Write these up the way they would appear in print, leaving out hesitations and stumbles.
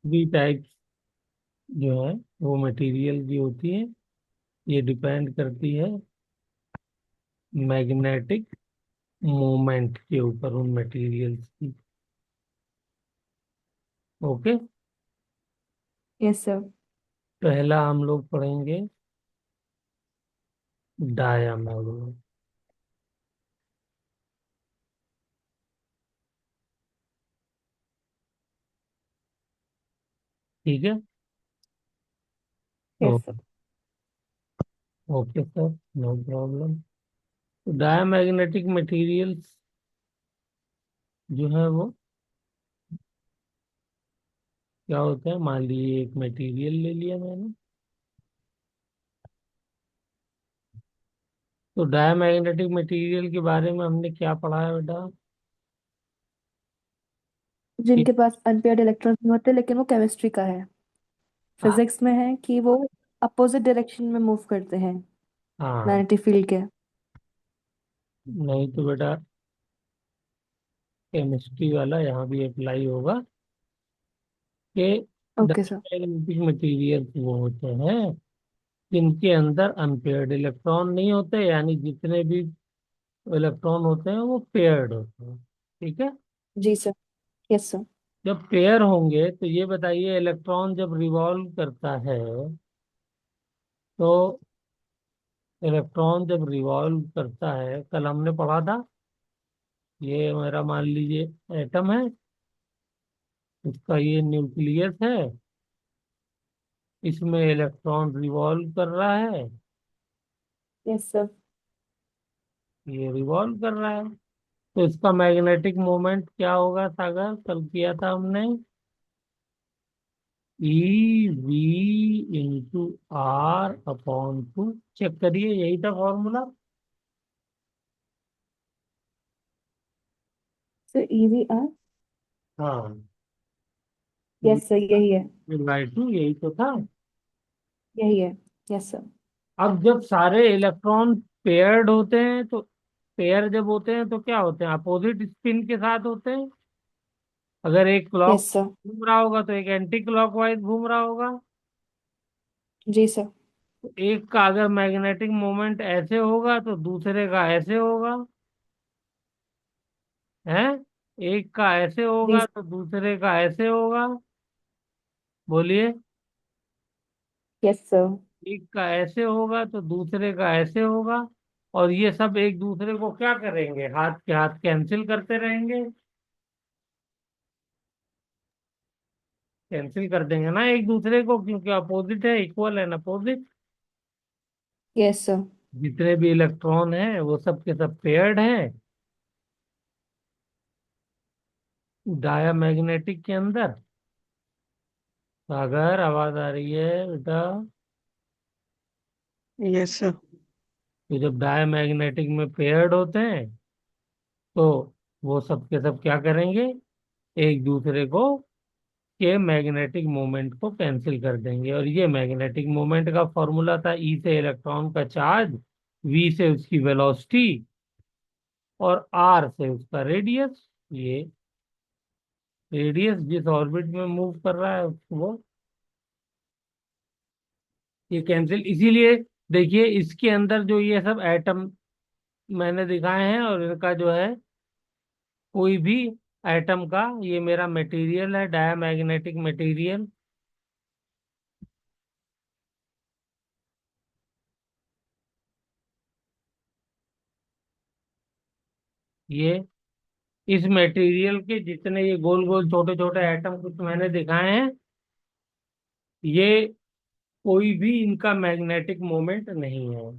भी टाइप जो है वो मटेरियल की होती है। ये डिपेंड करती है मैग्नेटिक मोमेंट के ऊपर उन मटेरियल्स की। ओके। Yes sir. पहला हम लोग पढ़ेंगे डायमैग्नेट। ठीक है। यस तो sir. Okay sir, no problem. तो डायमैग्नेटिक मटेरियल्स जो है वो क्या होते हैं? मान लीजिए एक मटेरियल ले लिया मैंने। तो डायमैग्नेटिक मटेरियल के बारे में हमने क्या पढ़ा है बेटा? कि जिनके पास अनपेयर्ड इलेक्ट्रॉन्स नहीं होते लेकिन वो केमिस्ट्री का है। हाँ। फिजिक्स में है कि वो अपोजिट डायरेक्शन में मूव करते हैं हाँ, मैग्नेटिक फील्ड के। नहीं तो बेटा केमिस्ट्री वाला यहाँ भी अप्लाई होगा कि ओके सर। डायमैग्नेटिक मटेरियल वो होते हैं जिनके अंदर अनपेयर्ड इलेक्ट्रॉन नहीं होते, यानी जितने भी इलेक्ट्रॉन होते हैं वो पेयर्ड होते हैं। ठीक है। जी सर। Yes sir. जब पेयर होंगे तो ये बताइए, इलेक्ट्रॉन जब रिवॉल्व करता है तो इलेक्ट्रॉन जब रिवॉल्व करता है, कल हमने पढ़ा था, ये मेरा मान लीजिए एटम है, इसका ये न्यूक्लियस है, इसमें इलेक्ट्रॉन रिवॉल्व कर रहा है, यस सर। ये रिवॉल्व कर रहा है। तो इसका मैग्नेटिक मोमेंट क्या होगा सागर? कल किया था हमने, E V × R/2। चेक करिए, यही था फॉर्मूला। Sir EVR। हाँ, यस सर यही है। E/2 यही तो था। यही है। Yes sir. अब जब सारे इलेक्ट्रॉन पेयर्ड होते हैं तो पेयर जब होते हैं तो क्या होते हैं? अपोजिट स्पिन के साथ होते हैं। अगर एक क्लॉक यस सर। घूम रहा होगा तो एक एंटी क्लॉकवाइज घूम रहा होगा। जी सर। तो एक का अगर मैग्नेटिक मोमेंट ऐसे होगा तो दूसरे का ऐसे होगा, है? एक का ऐसे जी होगा तो दूसरे का ऐसे होगा। बोलिए। Yes sir. एक का ऐसे होगा तो दूसरे का ऐसे होगा। और ये सब एक दूसरे को क्या करेंगे? हाथ के हाथ कैंसिल करते रहेंगे। कैंसिल कर देंगे ना एक दूसरे को, क्योंकि अपोजिट है, equal and opposite. Yes sir. जितने भी इलेक्ट्रॉन हैं वो सब के सब पेयर्ड हैं डायामैग्नेटिक के अंदर। अगर आवाज आ रही है बेटा? Yes sir. तो जब डायामैग्नेटिक में पेयर्ड होते हैं तो वो सब के सब क्या करेंगे? एक दूसरे को के मैग्नेटिक मोमेंट को कैंसिल कर देंगे। और ये मैग्नेटिक मोमेंट का फॉर्मूला था, ई से इलेक्ट्रॉन का चार्ज, वी से उसकी वेलोसिटी, और आर से उसका रेडियस। ये रेडियस जिस ऑर्बिट में मूव कर रहा है वो, ये कैंसिल इसीलिए। देखिए इसके अंदर जो ये सब एटम मैंने दिखाए हैं, और इनका जो है कोई भी एटम का, ये मेरा मटेरियल है डायमैग्नेटिक मटेरियल। ये इस मटेरियल के जितने ये गोल गोल छोटे छोटे एटम कुछ मैंने दिखाए हैं, ये कोई भी इनका मैग्नेटिक मोमेंट नहीं है।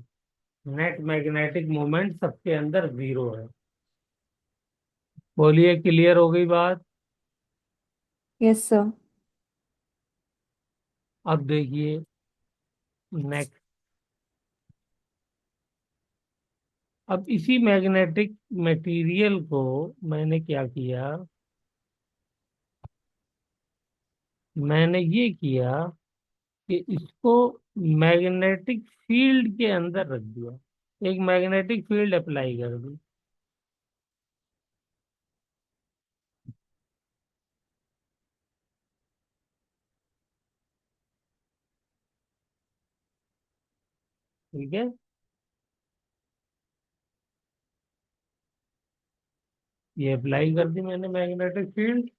नेट मैग्नेटिक मोमेंट सबके अंदर जीरो है। बोलिए, क्लियर हो गई बात? Yes sir. अब देखिए नेक्स्ट। अब इसी मैग्नेटिक मटेरियल को मैंने क्या किया? मैंने ये किया कि इसको मैग्नेटिक फील्ड के अंदर रख दिया, एक मैग्नेटिक फील्ड अप्लाई कर दी। ठीक है। ये अप्लाई कर दी मैंने मैग्नेटिक फील्ड।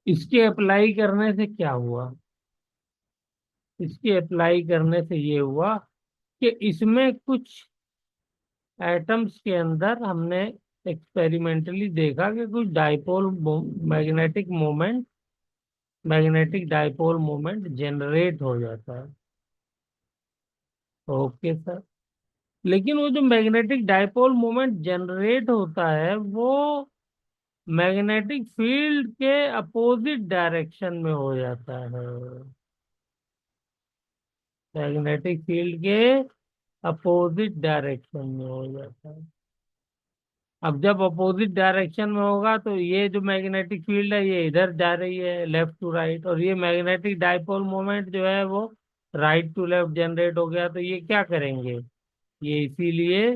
इसके अप्लाई करने से क्या हुआ? इसके अप्लाई करने से ये हुआ कि इसमें कुछ एटम्स के अंदर हमने एक्सपेरिमेंटली देखा कि कुछ dipole magnetic moment magnetic dipole moment generate हो जाता है। Okay sir. लेकिन वो जो मैग्नेटिक डाइपोल मोमेंट जनरेट होता है वो मैग्नेटिक फील्ड के अपोजिट डायरेक्शन में हो जाता है। मैग्नेटिक फील्ड के अपोजिट डायरेक्शन में हो जाता है। अब जब अपोजिट डायरेक्शन में होगा तो ये जो मैग्नेटिक फील्ड है ये इधर जा रही है लेफ्ट टू राइट, और ये मैग्नेटिक डाइपोल मोमेंट जो है वो राइट टू लेफ्ट जनरेट हो गया, तो ये क्या करेंगे? ये इसीलिए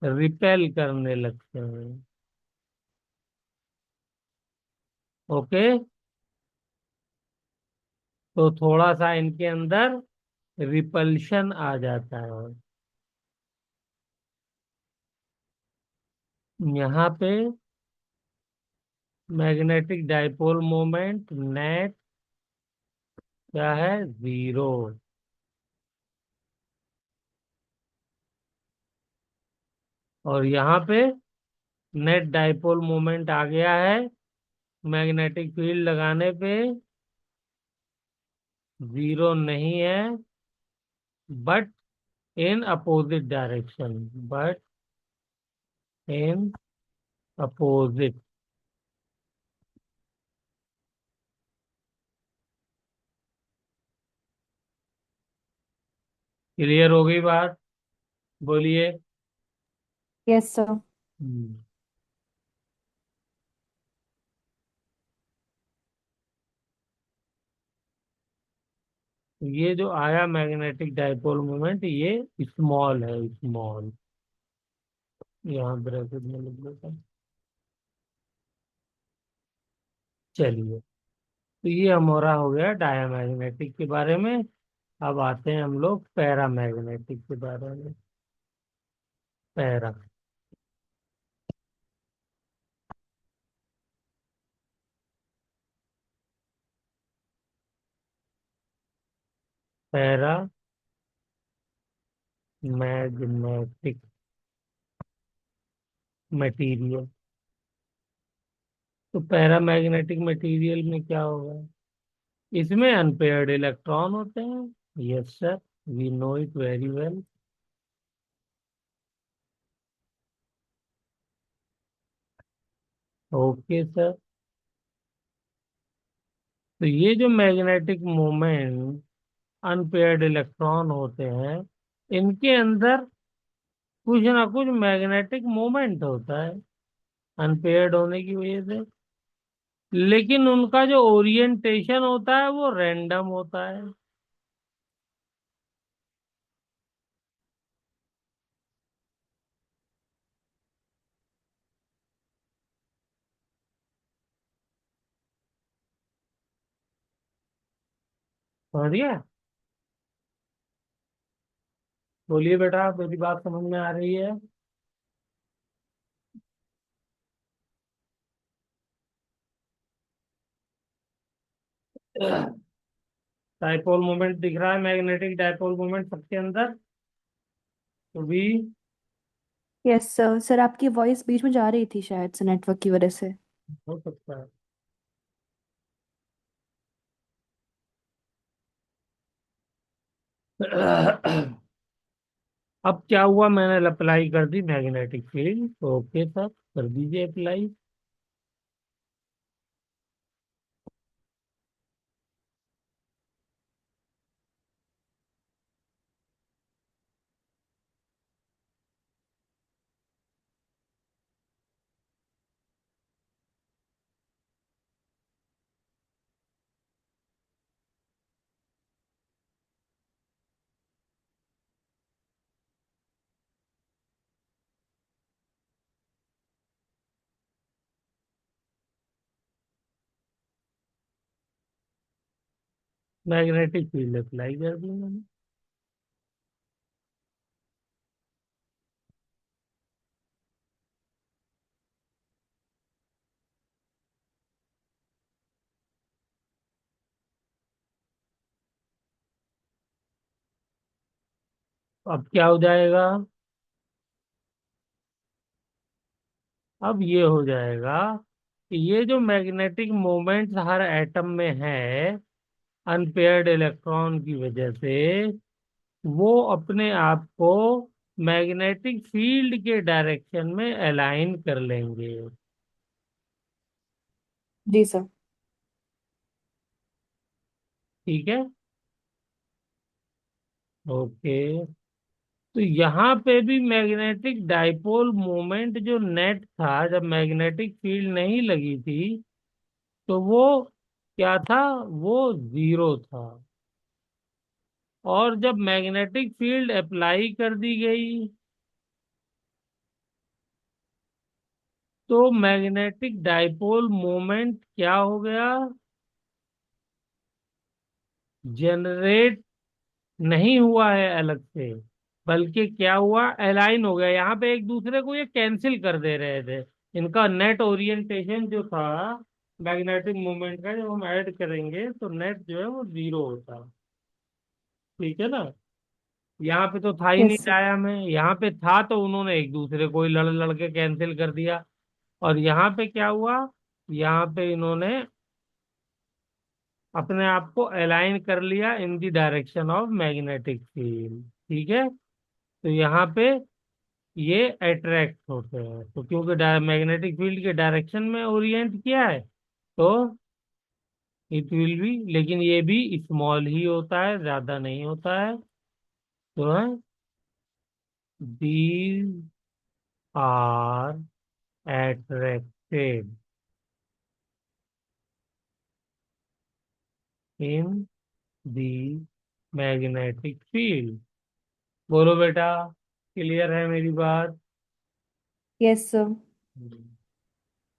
रिपेल करने लगते हैं। ओके। तो थोड़ा सा इनके अंदर रिपल्शन आ जाता है। यहाँ पे मैग्नेटिक डाइपोल मोमेंट नेट क्या है? जीरो। और यहाँ पे नेट डाइपोल मोमेंट आ गया है मैग्नेटिक फील्ड लगाने पे जीरो नहीं है, but in opposite direction, but in opposite. Clear हो गई बात? बोलिए। Yes sir. हम्म, ये जो आया मैग्नेटिक डाइपोल मोमेंट ये स्मॉल है, स्मॉल। यहाँ ब्रैकेट में लिख देता हूँ। चलिए, तो ये हमारा हो गया डायमैग्नेटिक के बारे में। अब आते हैं हम लोग पैरामैग्नेटिक के बारे में। Para paramagnetic material. तो पैरामैग्नेटिक मटेरियल में क्या होगा? इसमें अनपेयर्ड इलेक्ट्रॉन होते हैं। Yes sir, we know it very well. Okay sir. तो ये जो मैग्नेटिक मोमेंट अनपेयर्ड इलेक्ट्रॉन होते हैं, इनके अंदर कुछ ना कुछ मैग्नेटिक मोमेंट होता है अनपेयर्ड होने की वजह से। लेकिन उनका जो ओरिएंटेशन होता है वो रैंडम होता है। समझ गया? बोलिए बेटा, मेरी बात समझ में आ रही है? डाइपोल मोमेंट दिख रहा है, मैग्नेटिक डाइपोल मोमेंट सबके अंदर। तो भी यस सर। सर आपकी वॉइस बीच में जा रही थी शायद से नेटवर्क की वजह से। हो सकता है। अब क्या हुआ, मैंने अप्लाई कर the magnetic field. Okay sir, कर दीजिए अप्लाई। मैग्नेटिक फील्ड अप्लाई कर दी मैंने। अब क्या हो जाएगा? अब ये हो जाएगा कि ये जो मैग्नेटिक मोमेंट्स हर एटम में है अनपेयर्ड इलेक्ट्रॉन की वजह से, वो अपने आप को मैग्नेटिक फील्ड के डायरेक्शन में अलाइन कर लेंगे। जी सर। ठीक है। ओके। तो यहाँ पे भी मैग्नेटिक डाइपोल मोमेंट जो नेट था, जब मैग्नेटिक फील्ड नहीं लगी थी, तो वो क्या था? वो जीरो था। और जब मैग्नेटिक फील्ड अप्लाई कर दी गई, तो मैग्नेटिक डाइपोल मोमेंट क्या हो गया? जनरेट नहीं हुआ है अलग से, बल्कि क्या हुआ? अलाइन हो गया। यहाँ पे एक दूसरे को ये कैंसिल कर दे रहे थे। इनका नेट ओरिएंटेशन जो था मैग्नेटिक मोमेंट का, जब हम ऐड करेंगे तो नेट जो है वो जीरो होता है। ठीक है ना? यहाँ पे तो था ही नहीं यस सर। डाया में, यहाँ पे था तो उन्होंने एक दूसरे को ही लड़ लड़ के कैंसिल कर दिया। और यहाँ पे क्या हुआ? यहाँ पे इन्होंने अपने आप को अलाइन कर लिया in the direction of magnetic field. ठीक है। तो यहाँ पे ये अट्रैक्ट होते हैं, तो क्योंकि मैग्नेटिक फील्ड के डायरेक्शन में ओरिएंट किया है, तो इट विल बी, लेकिन ये भी स्मॉल ही होता है, ज्यादा नहीं होता है। तो है these are attracted in the magnetic field। बोलो बेटा, क्लियर है मेरी बात? Yes sir.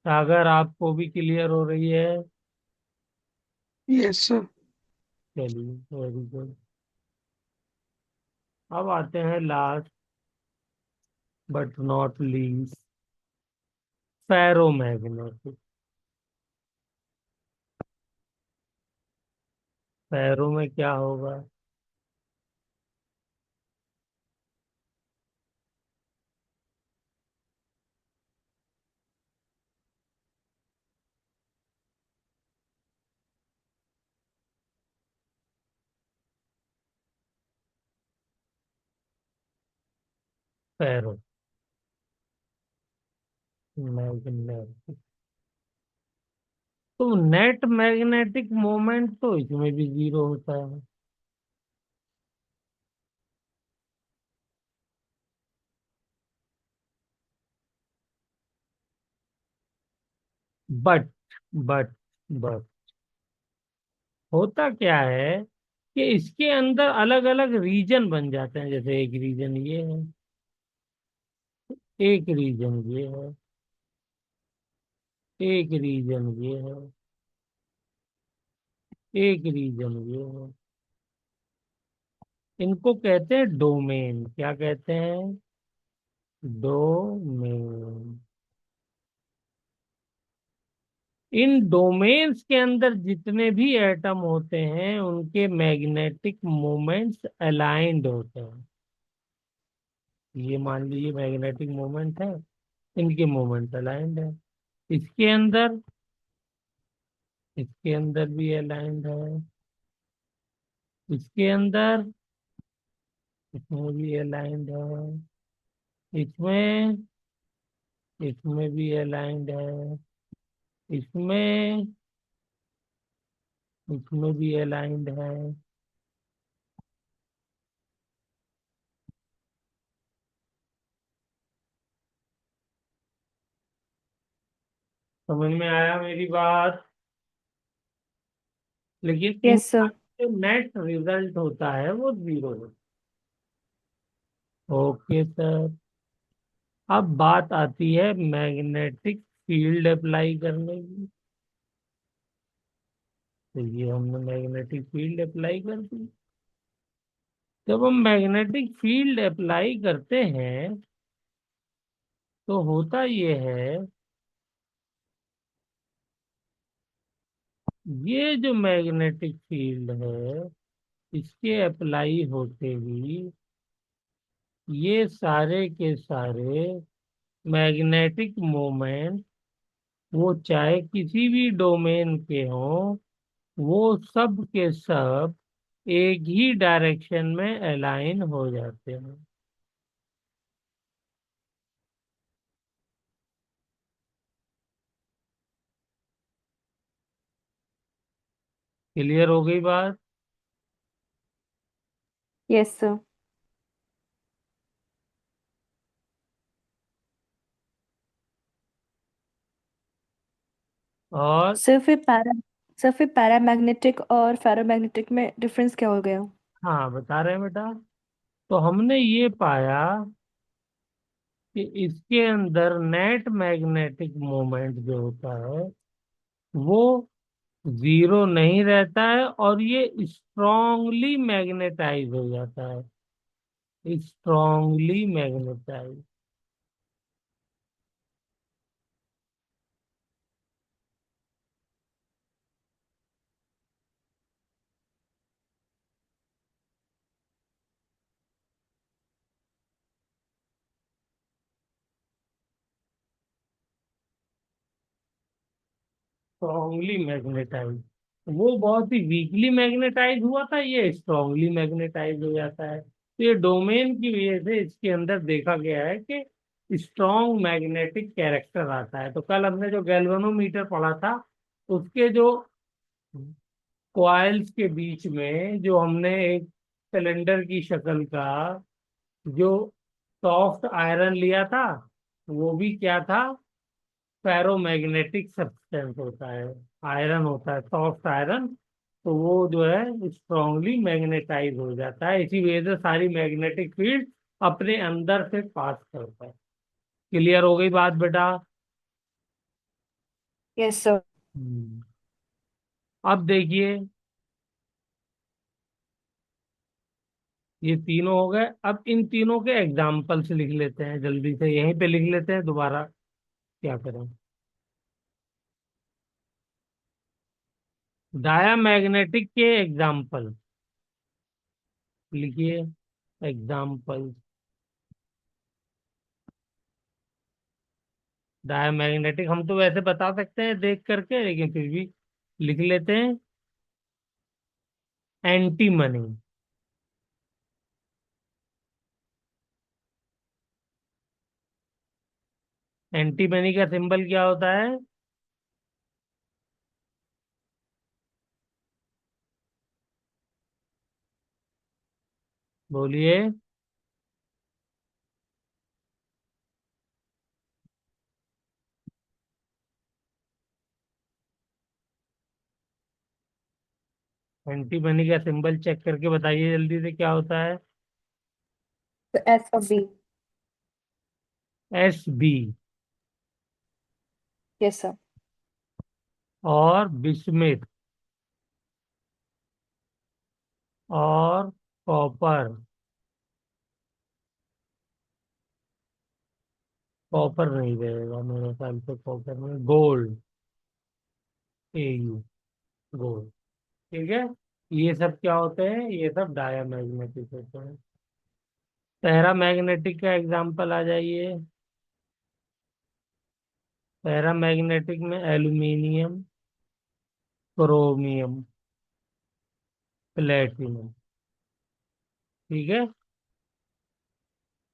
सागर, आपको भी क्लियर हो रही है? Yes sir. चलिए, वेरी गुड। अब आते हैं last but not least, ferromagnetic. Ferro में क्या होगा? Ferromagnetic. तो नेट मैग्नेटिक मोमेंट तो इसमें भी जीरो होता है। बट बट बट होता क्या है कि इसके अंदर अलग अलग रीजन बन जाते हैं। जैसे एक रीजन ये है, एक रीजन ये है, एक रीजन ये है, एक रीजन ये है। इनको कहते हैं डोमेन। क्या कहते हैं? डोमेन। इन डोमेन्स के अंदर जितने भी एटम होते हैं उनके मैग्नेटिक मोमेंट्स अलाइंड होते हैं। ये मान लीजिए मैग्नेटिक मोमेंट है, इनके मोमेंट अलाइंड है। इसके अंदर, इसके अंदर भी अलाइंड है, इसके अंदर, इसमें भी अलाइंड है, इसमें, इसमें भी अलाइंड है, इसमें, इसमें भी अलाइंड है। समझ में आया मेरी बात? लेकिन यस इनका सर। जो नेट रिजल्ट होता है वो जीरो होता है। Okay sir. अब बात आती है मैग्नेटिक फील्ड अप्लाई करने की। तो ये हमने मैग्नेटिक फील्ड अप्लाई कर दी। जब हम मैग्नेटिक फील्ड अप्लाई करते हैं तो होता ये है, ये जो मैग्नेटिक फील्ड है इसके अप्लाई होते ही ये सारे के सारे मैग्नेटिक मोमेंट, वो चाहे किसी भी डोमेन के हों, वो सब के सब एक ही डायरेक्शन में अलाइन हो जाते हैं। क्लियर हो गई बात? Yes sir. और सर फिर पैरा सर फिर पैरामैग्नेटिक और फेरोमैग्नेटिक में डिफरेंस क्या हो गया? हाँ, बता रहे हैं बेटा। तो हमने ये पाया कि इसके अंदर नेट मैग्नेटिक मोमेंट जो होता है वो जीरो नहीं रहता है, और ये स्ट्रांगली मैग्नेटाइज हो जाता है। Strongly magnetize. Strongly magnetize. वो बहुत ही वीकली मैग्नेटाइज हुआ था, ये स्ट्रांगली मैग्नेटाइज हो जाता है। तो ये डोमेन की वजह से इसके अंदर देखा गया है कि स्ट्रॉन्ग मैग्नेटिक कैरेक्टर आता है। तो कल हमने जो गैल्वेनोमीटर पढ़ा था उसके जो कॉइल्स के बीच में जो हमने एक सिलेंडर की शक्ल का जो सॉफ्ट आयरन लिया था, वो भी क्या था? फेरोमैग्नेटिक सब्सटेंस होता है, आयरन होता है, सॉफ्ट आयरन। तो वो जो है स्ट्रांगली मैग्नेटाइज हो जाता है, इसी वजह से सारी मैग्नेटिक फील्ड अपने अंदर से पास करता है। क्लियर हो गई बात बेटा? Yes sir. हम्म। अब देखिए, ये तीनों हो गए। अब इन तीनों के एग्जाम्पल्स लिख लेते हैं, जल्दी से यहीं पे लिख लेते हैं, दोबारा क्या करें। डायामैग्नेटिक के एग्जाम्पल लिखिए। एग्जाम्पल। डायमैग्नेटिक हम तो वैसे बता सकते हैं देख करके, लेकिन फिर भी लिख लेते हैं। Anti money. एंटी मनी का सिंबल क्या होता है? बोलिए। एंटी मनी का सिंबल चेक करके बताइए जल्दी से, क्या होता है? तो एस और बी। S B. Yes sir. और बिस्मिथ। और कॉपर। कॉपर नहीं रहेगा मेरे ख्याल से, कॉपर में गोल्ड। एयू। गोल्ड। ठीक है। ये सब क्या होते हैं? ये सब डायामैग्नेटिक होते हैं। पैरामैग्नेटिक का एग्जांपल आ जाइए। पैरामैग्नेटिक में एल्यूमिनियम, क्रोमियम, प्लेटिनम। ठीक है।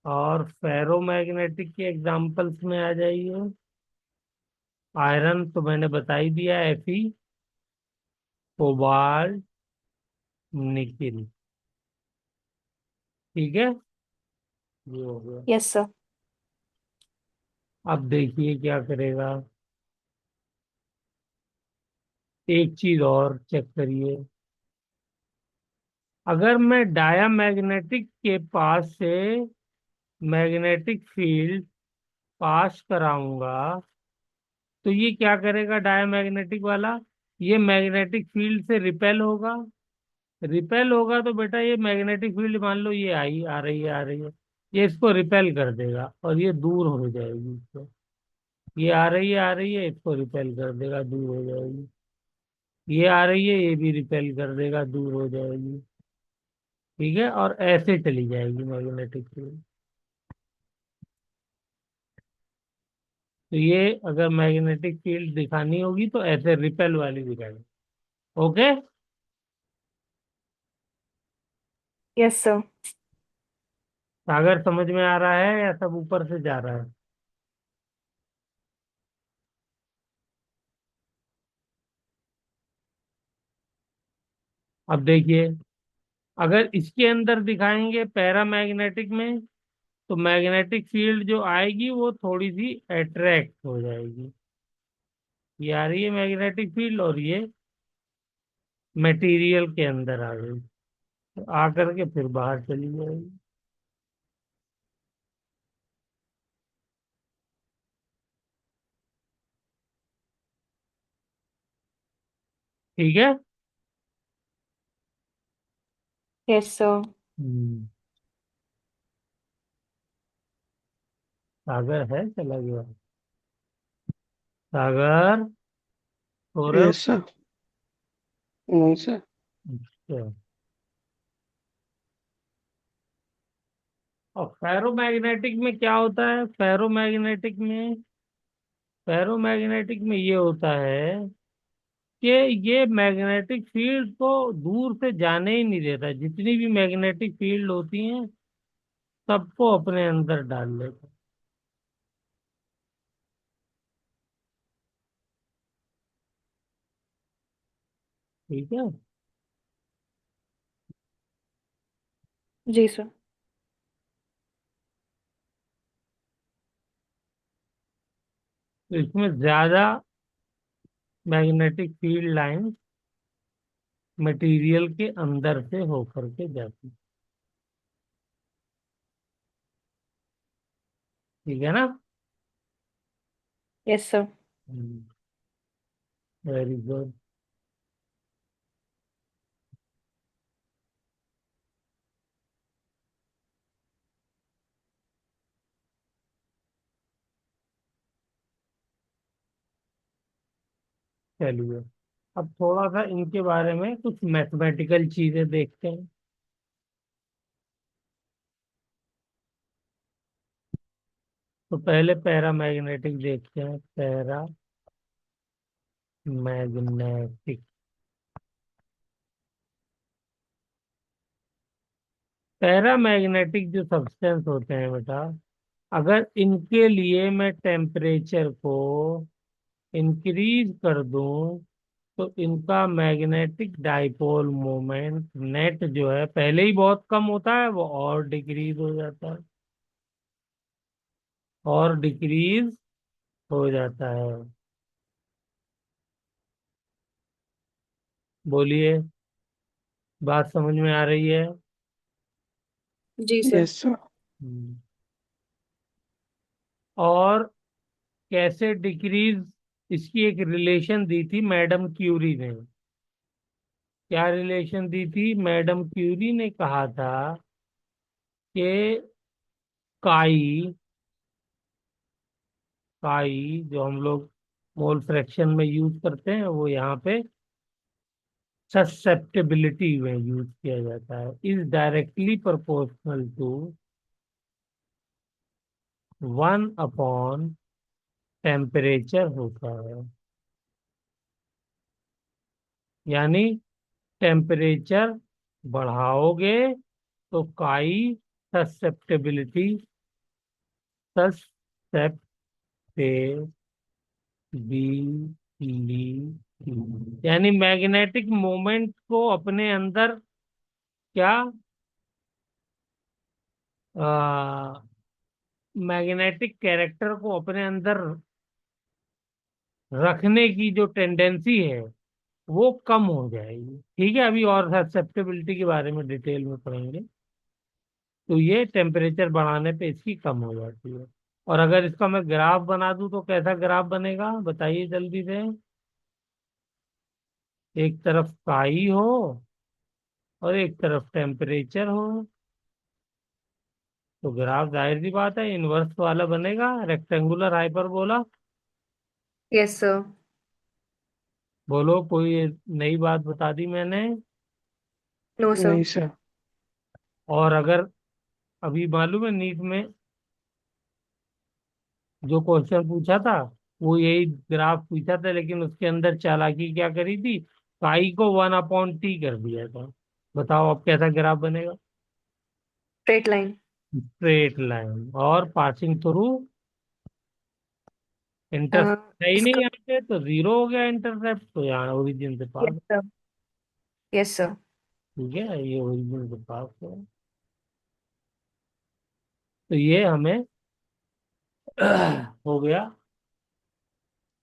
और फेरोमैग्नेटिक के एग्जांपल्स में आ जाइए। आयरन तो मैंने बता ही दिया, Fe, कोबाल्ट, निकिल। ठीक है। ये हो गया। Yes sir. अब देखिए क्या करेगा। एक चीज और चेक करिए। अगर मैं डायामैग्नेटिक के पास से मैग्नेटिक फील्ड पास कराऊंगा तो ये क्या करेगा डायामैग्नेटिक वाला? ये मैग्नेटिक फील्ड से रिपेल होगा। रिपेल होगा तो बेटा ये मैग्नेटिक फील्ड मान लो ये आई आ रही है, आ रही है, ये इसको रिपेल कर देगा और ये दूर हो जाएगी इससे। ये आ रही है, आ रही है, इसको रिपेल कर देगा, दूर हो जाएगी। ये आ रही है, ये भी रिपेल कर देगा, दूर हो जाएगी। ठीक है, और ऐसे चली जाएगी मैग्नेटिक फील्ड। तो ये अगर मैग्नेटिक फील्ड दिखानी होगी तो ऐसे रिपेल वाली दिखाएगी। ओके। Yes sir. सागर समझ में आ रहा है या सब ऊपर से जा रहा है? अब देखिए, अगर इसके अंदर दिखाएंगे पैरामैग्नेटिक में, तो मैग्नेटिक फील्ड जो आएगी वो थोड़ी सी अट्रैक्ट हो जाएगी। ये आ रही है मैग्नेटिक फील्ड और ये मटेरियल के अंदर आ गई, तो आकर के फिर बाहर चली जाएगी। ठीक है। Yes sir. हम्म। सागर है, चला गया। सागर, सो रहे हो? Yes sir. नहीं सर। अच्छा। और फेरोमैग्नेटिक में क्या होता है? फेरोमैग्नेटिक में ये होता है कि ये मैग्नेटिक फील्ड को दूर से जाने ही नहीं देता। जितनी भी मैग्नेटिक फील्ड होती हैं सबको अपने अंदर डाल लेता। ठीक है। जी सर। तो इसमें ज्यादा मैग्नेटिक फील्ड लाइन मटेरियल के अंदर से होकर के जाती। ठीक है ना? Yes sir. Very good. चलिए, अब थोड़ा सा इनके बारे में कुछ मैथमेटिकल चीजें देखते हैं। तो पहले पैरामैग्नेटिक देखते हैं। पैरामैग्नेटिक, पैरामैग्नेटिक जो सब्सटेंस होते हैं बेटा, अगर इनके लिए मैं टेम्परेचर को इंक्रीज कर दूं तो इनका मैग्नेटिक डाइपोल मोमेंट नेट जो है पहले ही बहुत कम होता है, वो और डिक्रीज हो जाता है, और डिक्रीज हो जाता है। बोलिए, बात समझ में आ रही है? जी सर। Yes sir. हम्म। और कैसे डिक्रीज, इसकी एक रिलेशन दी थी मैडम क्यूरी ने। क्या रिलेशन दी थी? मैडम क्यूरी ने कहा था कि काई, काई जो हम लोग मोल फ्रैक्शन में यूज करते हैं वो यहाँ पे ससेप्टेबिलिटी में यूज किया जाता है, is directly proportional to 1 upon temperature होता है। यानी टेम्परेचर बढ़ाओगे तो काई ससेप्टेबिलिटी, ससेप्टेबिलिटी, यानी मैग्नेटिक मोमेंट को अपने अंदर क्या, मैग्नेटिक कैरेक्टर को अपने अंदर रखने की जो टेंडेंसी है वो कम हो जाएगी। ठीक है, अभी और ससेप्टेबिलिटी के बारे में डिटेल में पढ़ेंगे। तो ये टेम्परेचर बढ़ाने पे इसकी कम हो जाती है। और अगर इसका मैं ग्राफ बना दूं तो कैसा ग्राफ बनेगा बताइए जल्दी से। एक तरफ काई हो और एक तरफ टेम्परेचर हो, तो ग्राफ जाहिर सी बात है इनवर्स वाला बनेगा, रेक्टेंगुलर हाइपरबोला। Yes sir. बोलो, कोई नई बात बता दी मैंने? No sir. नहीं सर। और अगर अभी मालूम है नीट में जो क्वेश्चन पूछा था, वो यही ग्राफ पूछा था, लेकिन उसके अंदर चालाकी क्या करी थी, पाई को 1/t कर दिया था। बताओ अब कैसा ग्राफ बनेगा? Straight line. स्ट्रेट लाइन, और पासिंग थ्रू इंटरसेप्ट है ही नहीं इसका। यहाँ पे, तो जीरो हो गया इंटरसेप्ट, तो यहाँ ओरिजिन से pass. Yes sir. Yes sir. ठीक है, ये ओरिजिन से पास है। तो ये हमें हो गया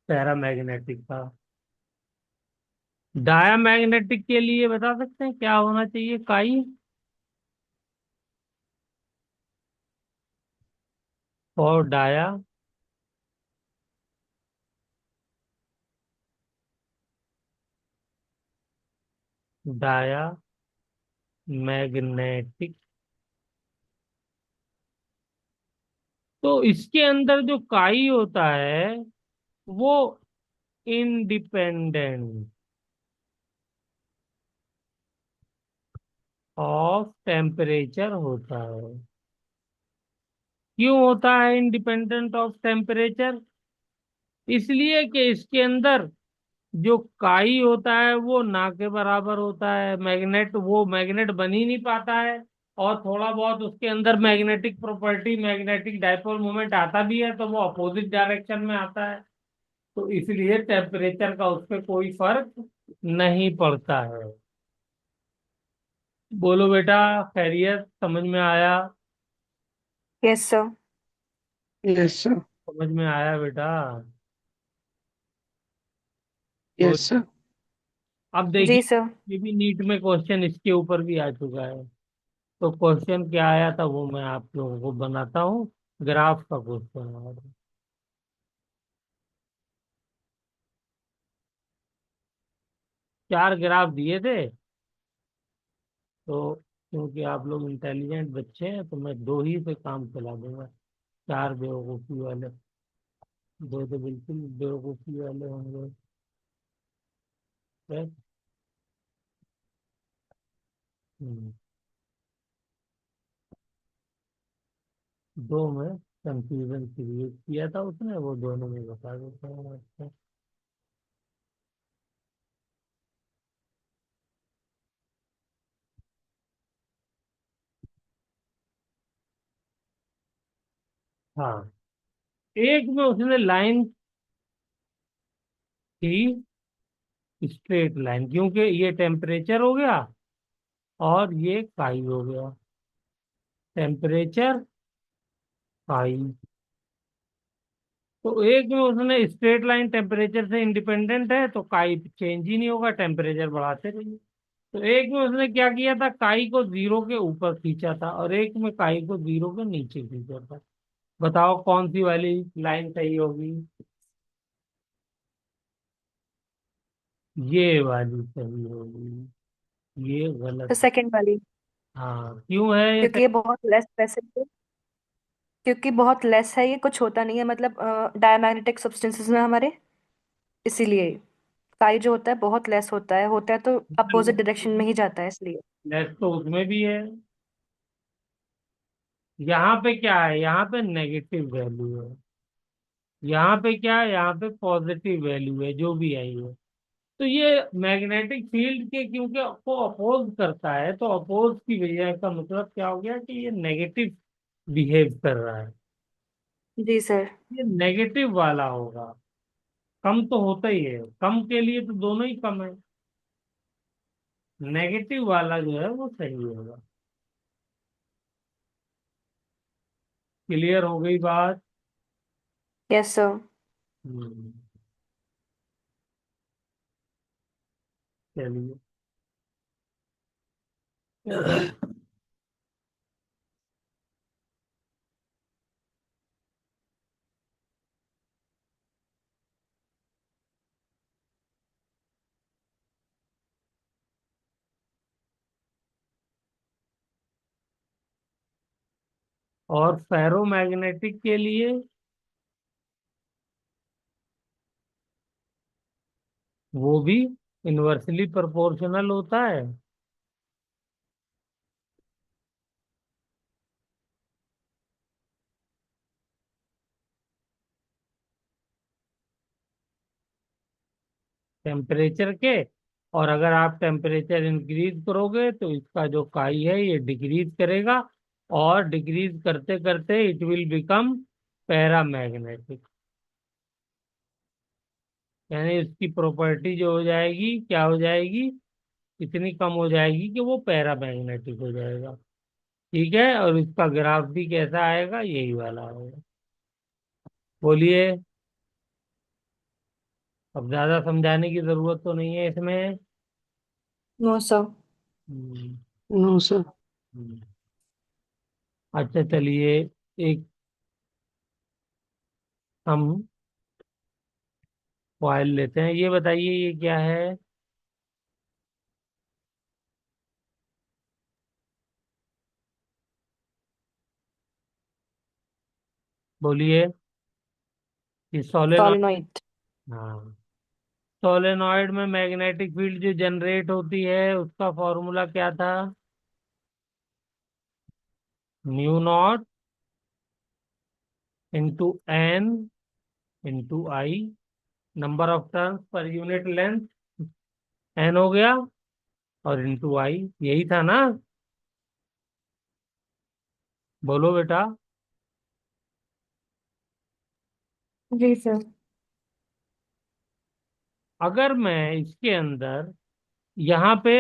पैरामैग्नेटिक का। डायामैग्नेटिक के लिए बता सकते हैं क्या होना चाहिए, काई? और डाया मैग्नेटिक, तो इसके अंदर जो काई होता है वो इंडिपेंडेंट ऑफ टेम्परेचर होता है। क्यों होता है इंडिपेंडेंट ऑफ टेम्परेचर? इसलिए कि इसके अंदर जो काई होता है वो ना के बराबर होता है, मैग्नेट वो मैग्नेट बन ही नहीं पाता है। और थोड़ा बहुत उसके अंदर magnetic property, magnetic dipole moment आता भी है तो वो अपोजिट डायरेक्शन में आता है। तो इसलिए टेम्परेचर का उस पर कोई फर्क नहीं पड़ता है। बोलो बेटा, खैरियत? समझ में आया? Yes sir. Yes sir. समझ में आया बेटा? तो यस सर। अब जी देखिए, सर। ये भी नीट में क्वेश्चन इसके ऊपर भी आ चुका है। तो क्वेश्चन क्या आया था वो मैं आप लोगों को बनाता हूँ। ग्राफ का क्वेश्चन आया था। चार ग्राफ दिए थे, तो क्योंकि आप लोग इंटेलिजेंट बच्चे हैं तो मैं दो ही से काम चला दूंगा। चार बेवकूफ़ी वाले, दो तो बिल्कुल बेवकूफ़ी वाले होंगे। है? हम्म, दो में कंफ्यूजन क्रिएट किया था उसने, वो दोनों में बता देता हूँ आपको। हाँ, एक में उसने लाइन थी, स्ट्रेट लाइन, क्योंकि ये टेम्परेचर हो गया और ये काई हो गया। टेम्परेचर, काई। तो एक में उसने स्ट्रेट लाइन टेम्परेचर से इंडिपेंडेंट है तो काई चेंज ही नहीं होगा, टेम्परेचर बढ़ाते रहिए। तो एक में उसने क्या किया था, काई को जीरो के ऊपर खींचा था, और एक में काई को जीरो के नीचे खींचा था। बताओ कौन सी वाली लाइन सही होगी? ये वाली सही होगी, ये तो गलत। सेकंड वाली। हाँ, क्यों है ये क्योंकि ये बहुत लेस वैसे है। क्योंकि बहुत लेस है, ये कुछ होता नहीं है मतलब डायमैग्नेटिक सब्सटेंसेस में हमारे, इसीलिए काई जो होता है बहुत लेस होता है तो अपोजिट डायरेक्शन में ही जाता है इसलिए। लेस तो उसमें भी है। यहाँ पे क्या है, यहाँ पे नेगेटिव वैल्यू है। यहाँ पे क्या है, यहाँ पे पॉजिटिव वैल्यू है, जो भी आई है। तो ये मैग्नेटिक फील्ड के क्योंकि को अपोज करता है, तो अपोज की वजह का मतलब क्या हो गया कि ये नेगेटिव बिहेव कर रहा है। जी सर। ये नेगेटिव वाला होगा। कम तो होता ही है, कम के लिए तो दोनों ही कम है। नेगेटिव वाला जो है वो सही होगा। क्लियर हो गई बात? Yes sir. हम्म, चलिए। और फेरोमैग्नेटिक के लिए वो भी इन्वर्सली प्रोपोर्शनल होता है। टेम्परेचर के। और अगर आप टेम्परेचर इंक्रीज करोगे तो इसका जो काई है ये डिक्रीज करेगा, और डिक्रीज करते करते इट विल बिकम पैरामैग्नेटिक। यानी इसकी प्रॉपर्टी जो हो जाएगी क्या हो जाएगी, इतनी कम हो जाएगी कि वो पैरामैग्नेटिक हो जाएगा। ठीक है, और इसका ग्राफ भी कैसा आएगा, यही वाला आएगा। बोलिए। अब ज्यादा समझाने की जरूरत तो नहीं है इसमें। No sir. Hmm, no sir. Hmm. अच्छा चलिए, एक हम फॉइल लेते हैं। ये बताइए ये क्या है। बोलिए। ये सोलेनोइड। सॉलिनॉइड। हाँ। सोलेनोइड में मैग्नेटिक फील्ड जो जनरेट होती है उसका फॉर्मूला क्या था। Mu naught into n into I, number of turns per unit length, n हो गया, और इंटू आई, यही था ना। बोलो बेटा। जी सर। अगर मैं इसके अंदर यहाँ पे